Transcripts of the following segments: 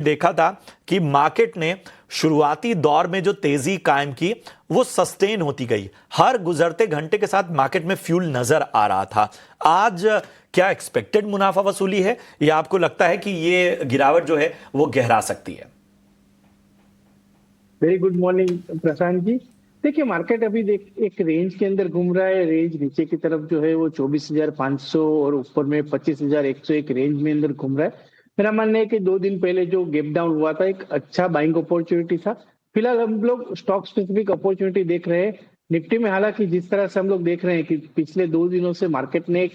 देखा था कि मार्केट ने शुरुआती दौर में जो तेजी कायम की वो सस्टेन होती गई, हर गुजरते घंटे के साथ मार्केट में फ्यूल नजर आ रहा था। आज क्या एक्सपेक्टेड मुनाफा वसूली है या आपको लगता है कि ये गिरावट जो है वो गहरा सकती है? Very good morning Prashant ji. देखिए, मार्केट अभी एक रेंज के अंदर घूम रहा है। रेंज नीचे की तरफ जो है वो 24,500 और ऊपर में 25,101 रेंज में अंदर घूम रहा है। मेरा मानना है कि 2 दिन पहले जो गैप डाउन हुआ था एक अच्छा बाइंग अपॉर्चुनिटी था। फिलहाल हम लोग स्टॉक स्पेसिफिक अपॉर्चुनिटी देख रहे हैं निफ्टी में। हालांकि जिस तरह से हम लोग देख रहे हैं कि पिछले 2 दिनों से मार्केट ने एक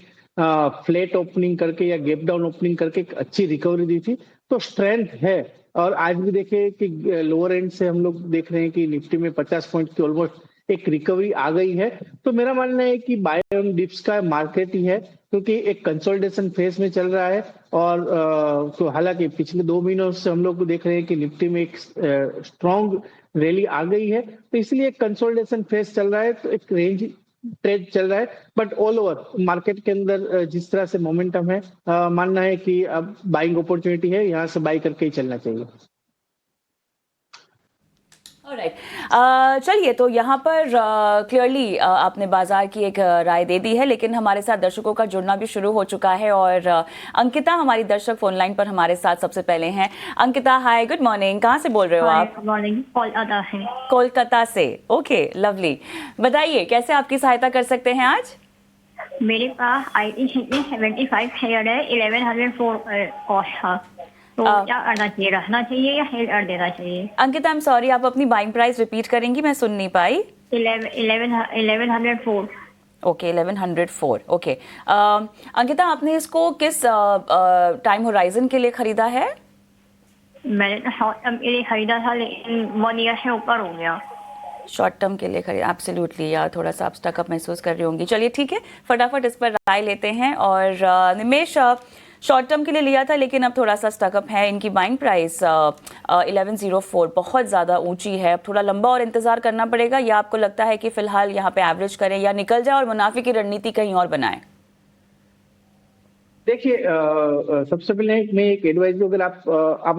फ्लैट ओपनिंग करके या गैप डाउन ओपनिंग करके एक अच्छी रिकवरी दी थी, तो स्ट्रेंथ है। और आज भी देखे कि लोअर एंड से हम लोग देख रहे हैं कि निफ्टी में 50 पॉइंट की ऑलमोस्ट एक रिकवरी आ गई है। तो मेरा मानना है कि बाय ऑन डिप्स का मार्केट ही है, क्योंकि एक कंसोलिडेशन फेज में चल रहा है। और तो हालांकि पिछले 2 महीनों से हम लोग देख रहे हैं कि निफ्टी में एक स्ट्रॉन्ग रैली आ गई है, तो इसलिए एक कंसोलिडेशन फेज चल रहा है, तो एक रेंज ट्रेड चल रहा है। बट ऑल ओवर मार्केट के अंदर जिस तरह से मोमेंटम है, मानना है कि अब बाइंग अपॉर्चुनिटी है, यहाँ से बाई करके ही चलना चाहिए। ऑलराइट, चलिए, तो यहाँ पर क्लियरली आपने बाजार की एक राय दे दी है, लेकिन हमारे साथ दर्शकों का जुड़ना भी शुरू हो चुका है और अंकिता हमारी दर्शक फोन लाइन पर हमारे साथ सबसे पहले हैं। अंकिता, हाय, गुड मॉर्निंग, कहाँ से बोल रहे हो आप? गुड मॉर्निंग, कोलकाता से। कोलकाता से, ओके, लवली। बताइए कैसे आपकी सहायता कर सकते हैं आज? मेरे पास ITC 75 शेयर है, 1104 कॉस्ट था, तो क्या करना चाहिए? रखना चाहिए या सेल कर देना चाहिए? अंकिता, आई एम सॉरी, आप अपनी बाइंग प्राइस रिपीट करेंगी? मैं सुन नहीं पाई। 1104। Okay, 1104, okay. अंकिता, आपने इसको किस टाइम होराइजन के लिए खरीदा है? मैंने तो शॉर्ट टर्म के लिए खरीदा था, लेकिन 1 ईयर से ऊपर हो गया। शॉर्ट टर्म के लिए खरीदा, एब्सोल्युटली यार, थोड़ा सा आप स्टकअप महसूस कर रही होंगी। चलिए ठीक है, फटाफट इस पर राय लेते हैं। और निमेश, शॉर्ट टर्म के लिए लिया था लेकिन अब थोड़ा सा स्टकअप है। इनकी बाइंग प्राइस 1104 बहुत ज़्यादा ऊंची है। अब थोड़ा लंबा और इंतजार करना पड़ेगा, या आपको लगता है कि फिलहाल यहाँ पे एवरेज करें या निकल जाए और मुनाफे की रणनीति कहीं और बनाएं? देखिए, सबसे पहले मैं एक एडवाइस दूं, अगर आप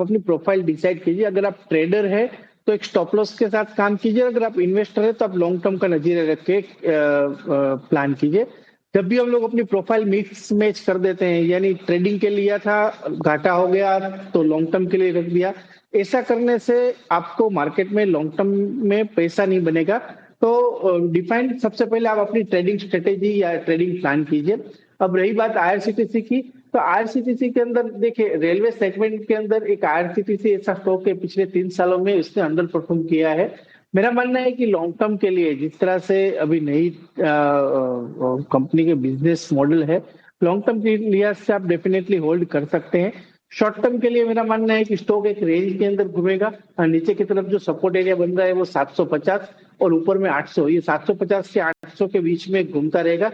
अपनी प्रोफाइल डिसाइड कीजिए। अगर आप ट्रेडर है तो एक स्टॉप लॉस के साथ काम कीजिए। अगर आप इन्वेस्टर है तो आप लॉन्ग टर्म का नजरिया रख के प्लान कीजिए। जब भी हम लोग अपनी प्रोफाइल मिक्स मैच कर देते हैं, यानी ट्रेडिंग के लिया था, घाटा हो गया तो लॉन्ग टर्म के लिए रख दिया, ऐसा करने से आपको मार्केट में लॉन्ग टर्म में पैसा नहीं बनेगा। तो डिफाइन सबसे पहले आप अपनी ट्रेडिंग स्ट्रेटेजी या ट्रेडिंग प्लान कीजिए। अब रही बात IRCTC की, तो IRCTC के अंदर देखिए, रेलवे सेगमेंट के अंदर एक IRCTC ऐसा स्टॉक है, पिछले 3 सालों में इसने अंडर परफॉर्म किया है। मेरा मानना है कि लॉन्ग टर्म के लिए जिस तरह से अभी नई कंपनी के बिजनेस मॉडल है, लॉन्ग टर्म के लिहाज से आप डेफिनेटली होल्ड कर सकते हैं। शॉर्ट टर्म के लिए मेरा मानना है कि स्टॉक एक रेंज के अंदर घूमेगा। नीचे की तरफ जो सपोर्ट एरिया बन रहा है वो 750 और ऊपर में 800, ये 750 से 800 के बीच में घूमता रहेगा।